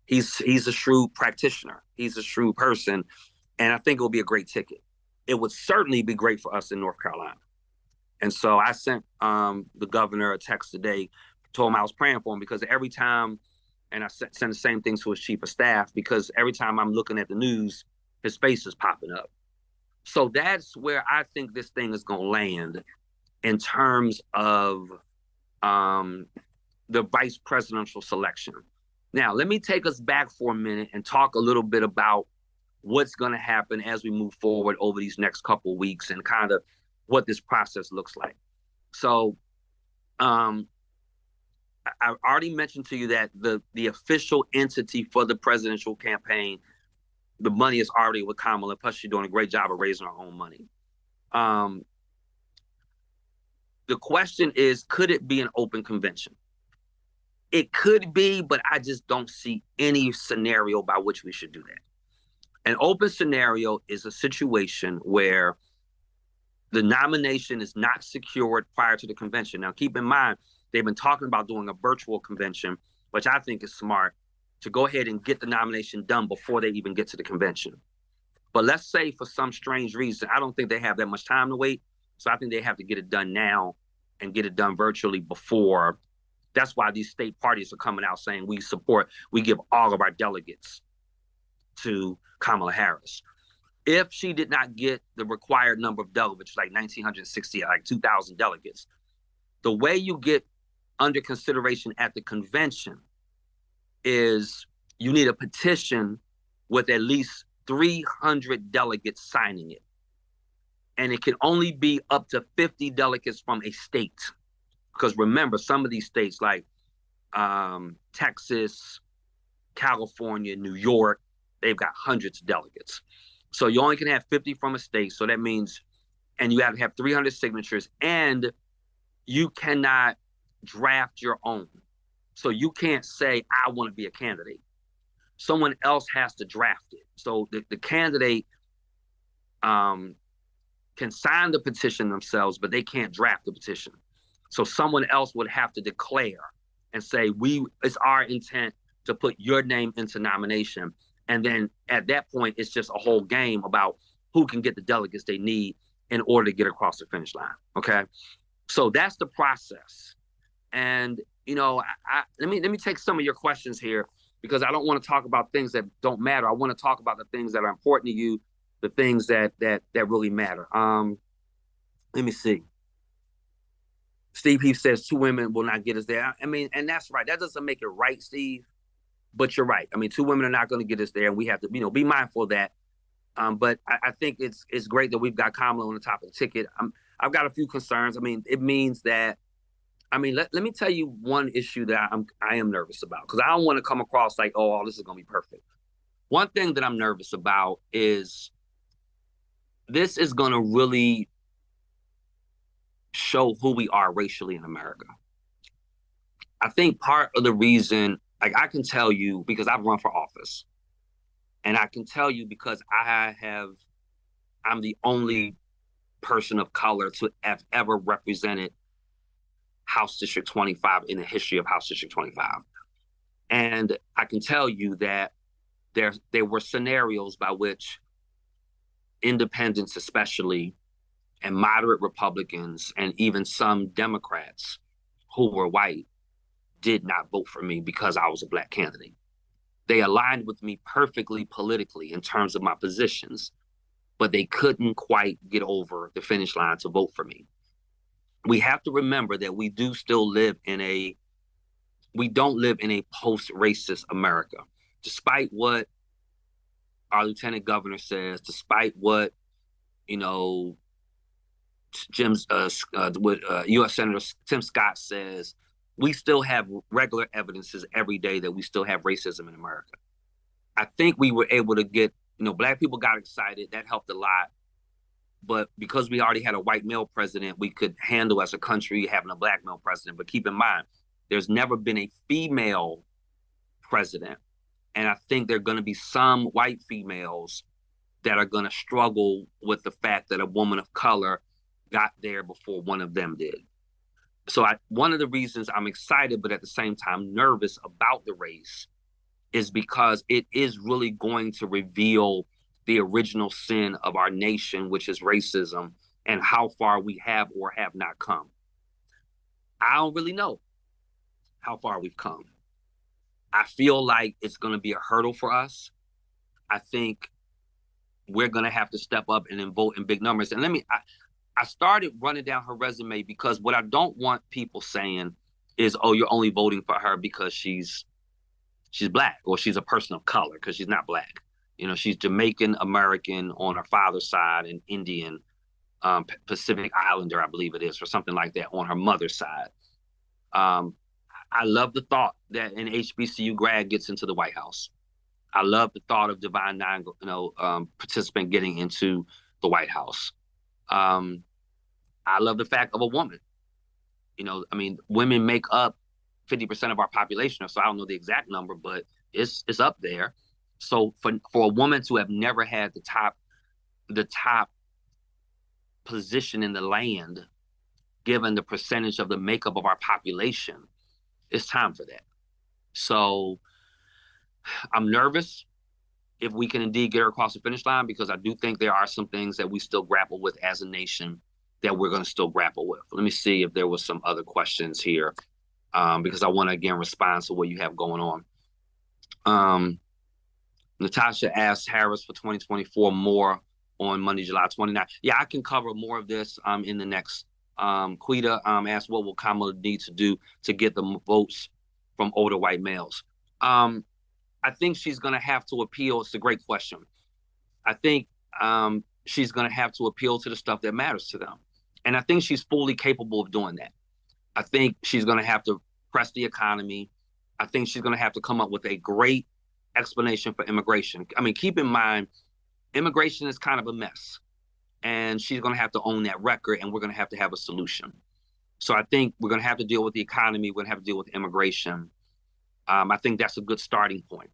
a shrewd practitioner. He's a shrewd person. And I think it will be a great ticket. It would certainly be great for us in North Carolina. And so I sent the governor a text today, told him I was praying for him, because every time, and I sent the same thing to his chief of staff, because every time I'm looking at the news, his face is popping up. So that's where I think this thing is going to land in terms of the vice presidential selection. Now, let me take us back for a minute and talk a little bit about what's going to happen as we move forward over these next couple of weeks and kind of what this process looks like. So I already mentioned to you that the official entity for the presidential campaign, the money is already with Kamala, plus she's doing a great job of raising her own money. The question is, could it be an open convention? It could be, but I just don't see any scenario by which we should do that. An open scenario is a situation where the nomination is not secured prior to the convention. Now, keep in mind, they've been talking about doing a virtual convention, which I think is smart, to go ahead and get the nomination done before they even get to the convention. But let's say for some strange reason, I don't think they have that much time to wait. So I think they have to get it done now and get it done virtually before. That's why these state parties are coming out saying we give all of our delegates to Kamala Harris. If she did not get the required number of delegates, like 1,960, like 2,000 delegates, the way you get under consideration at the convention is you need a petition with at least 300 delegates signing it. And it can only be up to 50 delegates from a state. Because remember, some of these states like Texas, California, New York, they've got hundreds of delegates. So you only can have 50 from a state. So that means, and you have to have 300 signatures, and you cannot draft your own. So you can't say, I want to be a candidate. Someone else has to draft it. So the candidate can sign the petition themselves, but they can't draft the petition. So someone else would have to declare and say, it's our intent to put your name into nomination. And then at that point, it's just a whole game about who can get the delegates they need in order to get across the finish line. Okay. So that's the process. And, let me take some of your questions here, because I don't want to talk about things that don't matter. I want to talk about the things that are important to you, the things that really matter. Let me see. Steve Heath says 2 women will not get us there. I mean, and that's right. That doesn't make it right, Steve. But you're right. I mean, 2 women are not going to get us there, and we have to, be mindful of that. But I think it's great that we've got Kamala on the top of the ticket. I've got a few concerns. I mean, it means that, let me tell you one issue that I am nervous about, because I don't want to come across like, oh, this is going to be perfect. One thing that I'm nervous about is this is going to really show who we are racially in America. I think part of the reason, like I can tell you, because I've run for office, and I can tell you because I'm the only person of color to have ever represented House District 25 in the history of House District 25. And I can tell you that there were scenarios by which independents especially, and moderate Republicans, and even some Democrats who were white, did not vote for me because I was a Black candidate. They aligned with me perfectly politically in terms of my positions, but they couldn't quite get over the finish line to vote for me. We have to remember that we don't live in a post-racist America. Despite what our lieutenant governor says, despite what, U.S. Senator Tim Scott says, we still have regular evidences every day that we still have racism in America. I think we were able to get, Black people got excited. That helped a lot. but because we already had a white male president, we could handle as a country having a black male president. But keep in mind, there's never been a female president. And I think there are going to be some white females that are going to struggle with the fact that a woman of color got there before one of them did. So one of the reasons I'm excited, but at the same time nervous about the race is because it is really going to reveal the original sin of our nation, which is racism, and how far we have or have not come. I don't really know how far we've come. I feel like it's going to be a hurdle for us. I think we're going to have to step up and then vote in big numbers. And I started running down her resume because what I don't want people saying is, oh, you're only voting for her because she's black or she's a person of color, because she's not black. You know, she's Jamaican American on her father's side and Indian, Pacific Islander, I believe it is, or something like that on her mother's side. I love the thought that an HBCU grad gets into the White House. I love the thought of Divine Nine, participant getting into the White House. I love the fact of a woman. You know, I mean, women make up 50% of our population, so I don't know the exact number, but it's up there. So for a woman to have never had the top position in the land, given the percentage of the makeup of our population, it's time for that. So I'm nervous if we can indeed get her across the finish line, because I do think there are some things that we still grapple with as a nation that we're going to still grapple with. Let me see if there was some other questions here, because I want to, again, respond to what you have going on. Natasha asked Harris for 2024 more on Monday, July 29th. Yeah, I can cover more of this in the next. Quita asked, what will Kamala need to do to get the votes from older white males? I think she's going to have to appeal. It's a great question. I think she's going to have to appeal to the stuff that matters to them. And I think she's fully capable of doing that. I think she's going to have to press the economy. I think she's going to have to come up with a great explanation for immigration. I mean, keep in mind, immigration is kind of a mess. And she's going to have to own that record, and we're going to have a solution. So I think we're going to have to deal with the economy. We're going to have to deal with immigration. I think that's a good starting point.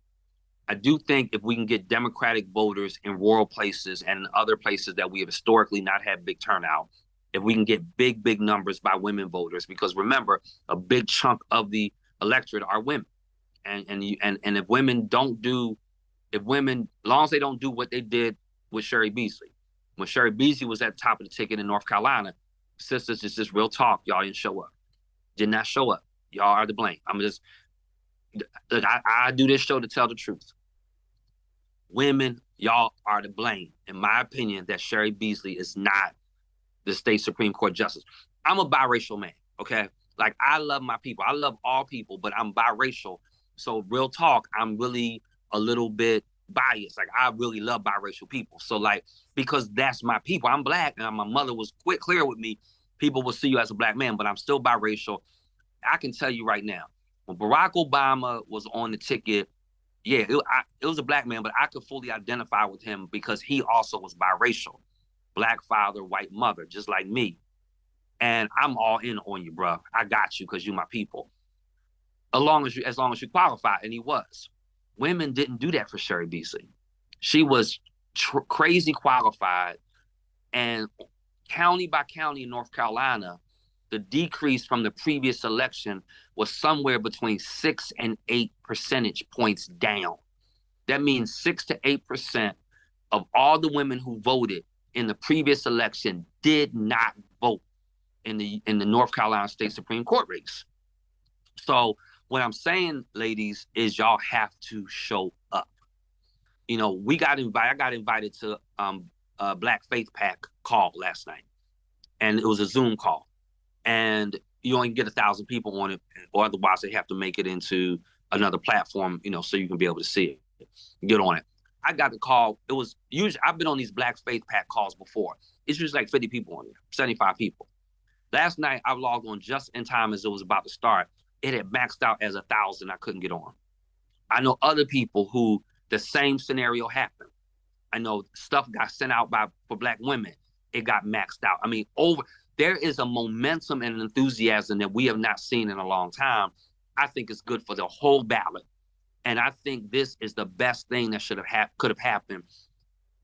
I do think if we can get Democratic voters in rural places and in other places that we have historically not had big turnout, if we can get big numbers by women voters, because remember, a big chunk of the electorate are women. And if women as long as they don't do what they did with Sherry Beasley. When Sherry Beasley was at the top of the ticket in North Carolina, sisters, it's just real talk. Y'all didn't show up. Did not show up. Y'all are to blame. Look, I do this show to tell the truth. Women, y'all are to blame. In my opinion, that Sherry Beasley is not the state Supreme Court justice. I'm a biracial man, okay? Like, I love my people. I love all people, but I'm biracial. So real talk, I'm really a little bit biased. Like, I really love biracial people. So, like, because that's my people. I'm black, and my mother was clear with me. People will see you as a black man, but I'm still biracial. I can tell you right now, when Barack Obama was on the ticket, yeah, it was a black man, but I could fully identify with him because he also was biracial. Black father, white mother, just like me. And I'm all in on you, bro. I got you because you my people. As long as you qualify, and he was. Women didn't do that for Sherry Beasley. She was crazy qualified, and county by county in North Carolina, the decrease from the previous election was somewhere between 6 and 8 percentage points down. That means 6 to 8% of all the women who voted in the previous election did not vote in the North Carolina State Supreme Court race. So what I'm saying, ladies, is y'all have to show up. You know, I got invited to a Black Faith Pack call last night, and it was a Zoom call, and you only get 1,000 people on it, or otherwise they have to make it into another platform, you know, so you can be able to see it, get on it. I got the call. It was usually, I've been on these Black Faith Pack calls before. It's usually like 50 people on there, 75 people. Last night, I logged on just in time as it was about to start. It had maxed out as 1,000. I couldn't get on. I know other people who the same scenario happened. I know stuff got sent out for Black women. it got maxed out. I mean, there is a momentum and an enthusiasm that we have not seen in a long time. I think it's good for the whole ballot. And I think this is the best thing that could have happened.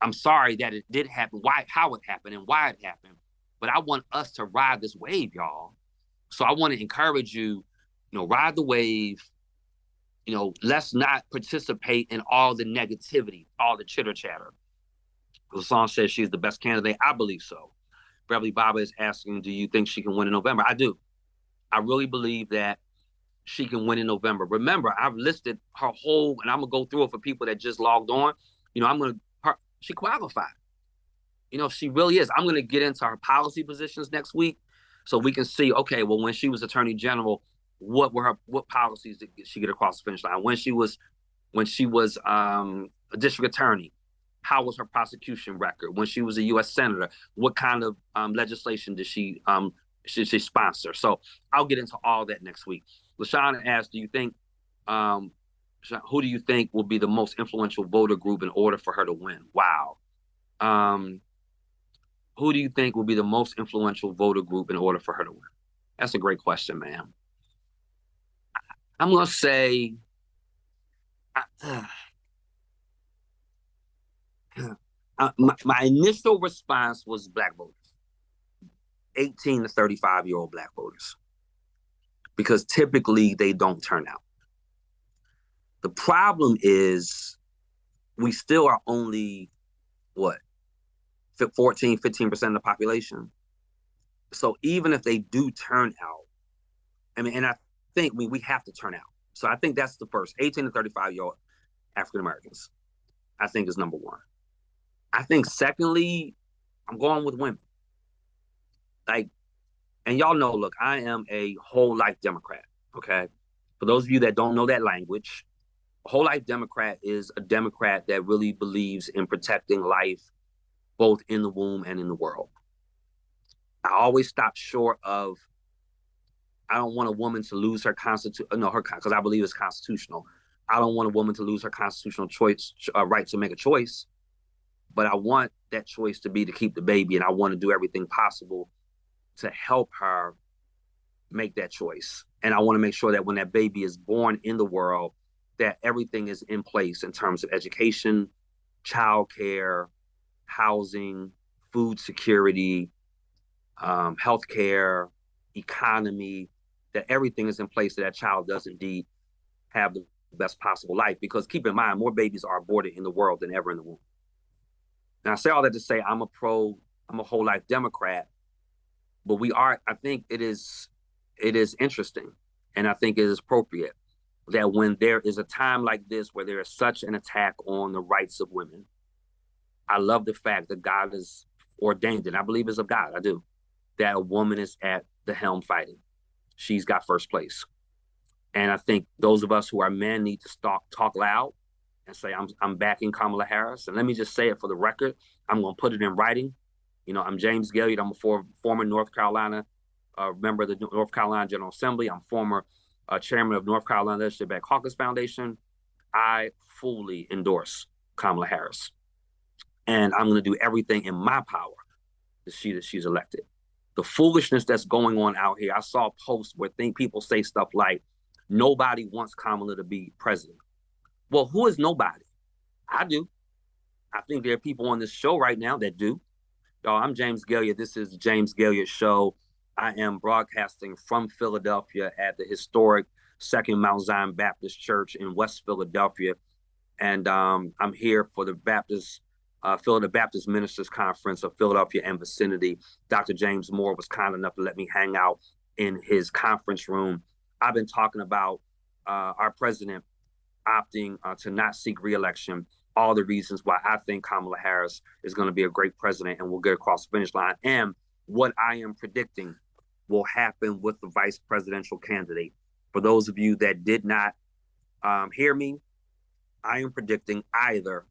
I'm sorry that it did happen, how it happened and why it happened. But I want us to ride this wave, y'all. So I want to encourage you, ride the wave. Let's not participate in all the negativity, all the chitter chatter. The song says she's the best candidate. I believe so. Beverly Baba is asking, do you think she can win in November? I do. I really believe that she can win in November. Remember, I've listed her whole, and I'm going to go through it for people that just logged on. She qualified. She really is. I'm going to get into her policy positions next week so we can see, okay, well, when she was Attorney General, what policies did she get across the finish line? When she was a district attorney, how was her prosecution record? When she was a U.S. Senator, what kind of legislation did she sponsor? So I'll get into all that next week. LaShawna asked, who do you think will be the most influential voter group in order for her to win? Wow. Who do you think will be the most influential voter group in order for her to win? That's a great question, man. I'm going to say, my initial response was Black voters, 18 to 35-year-old Black voters, because typically they don't turn out. The problem is we still are only, 14, 15% of the population. So even if they do turn out, and I think we have to turn out. So I think that's the first, 18 to 35-year-old African Americans, I think is number one. I think secondly, I'm going with women. And y'all know, look, I am a whole life Democrat, okay? For those of you that don't know that language, a whole life Democrat is a Democrat that really believes in protecting life, both in the womb and in the world. I always stop short of, I don't want a woman to lose her because I believe it's constitutional. I don't want a woman to lose her constitutional right to make a choice, but I want that choice to be to keep the baby, and I want to do everything possible to help her make that choice. And I want to make sure that when that baby is born in the world, that everything is in place in terms of education, childcare, housing, food security, healthcare, economy, that everything is in place so that child does indeed have the best possible life. Because keep in mind, more babies are aborted in the world than ever in the womb. And I say all that to say I'm a whole life Democrat, but I think it is interesting, and I think it is appropriate that when there is a time like this where there is such an attack on the rights of women, I love the fact that God has ordained it. I believe it's of God, I do, that a woman is at the helm fighting. She's got first place. And I think those of us who are men need to talk loud and say, I'm backing Kamala Harris. And let me just say it for the record. I'm going to put it in writing. I'm James Gailliard. I'm a former North Carolina member of the North Carolina General Assembly. I'm former chairman of North Carolina Legislative Black Caucus Foundation. I fully endorse Kamala Harris. And I'm going to do everything in my power to see that she's elected. The foolishness that's going on out here, I saw posts where people say stuff like, nobody wants Kamala to be president. Well, who is nobody? I do. I think there are people on this show right now that do. Y'all, I'm James Gailliard. This is the James Gailliard Show. I am broadcasting from Philadelphia at the historic Second Mount Zion Baptist Church in West Philadelphia. And I'm here for the Philadelphia Baptist Ministers Conference of Philadelphia and vicinity. Dr. James Moore was kind enough to let me hang out in his conference room. I've been talking about our president opting to not seek re-election, all the reasons why I think Kamala Harris is going to be a great president and will get across the finish line, and what I am predicting will happen with the vice presidential candidate. For those of you that did not hear me, I am predicting either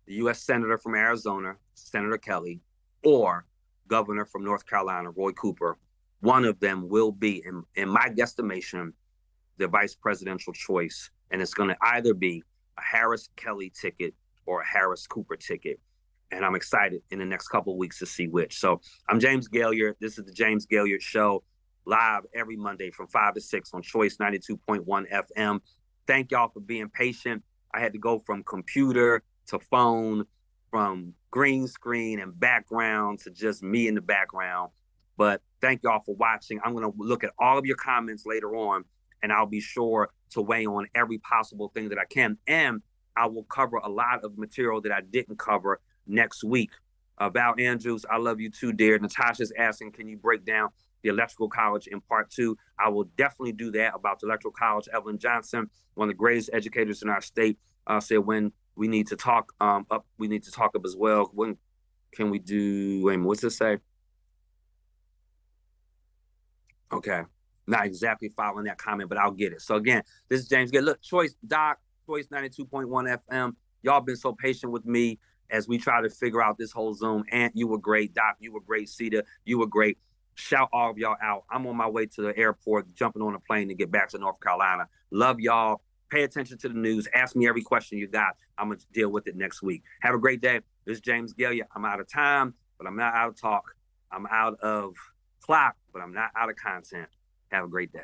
the U.S. Senator from Arizona, Senator Kelly, or Governor from North Carolina, Roy Cooper. One of them will be, in my guesstimation, the vice presidential choice. And it's going to either be a Harris-Kelly ticket or a Harris-Cooper ticket. And I'm excited in the next couple of weeks to see which. So I'm James Gailliard. This is the James Gailliard Show, live every Monday from 5 to 6 on Choice 92.1 FM. Thank y'all for being patient. I had to go from computer to phone, from green screen and background to just me in the background. But thank y'all for watching. I'm going to look at all of your comments later on, and I'll be sure to weigh on every possible thing that I can. And I will cover a lot of material that I didn't cover next week. Val Andrews, I love you too, dear. Natasha's asking, can you break down the electrical college in part 2? I will definitely do that about the electrical college. Evelyn Johnson, one of the greatest educators in our state, said when we need to talk up, we need to talk up as well. When can we do, wait a minute, what's this say? Okay, not exactly following that comment, but I'll get it. So again, this is James. Look, Choice 92.1 FM. Y'all been so patient with me as we try to figure out this whole Zoom. Ant, you were great. Doc, you were great. Cedar, you were great. Shout all of y'all out. I'm on my way to the airport, jumping on a plane to get back to North Carolina. Love y'all. Pay attention to the news. Ask me every question you got. I'm going to deal with it next week. Have a great day. This is James Gailliard. I'm out of time, but I'm not out of talk. I'm out of clock, but I'm not out of content. Have a great day.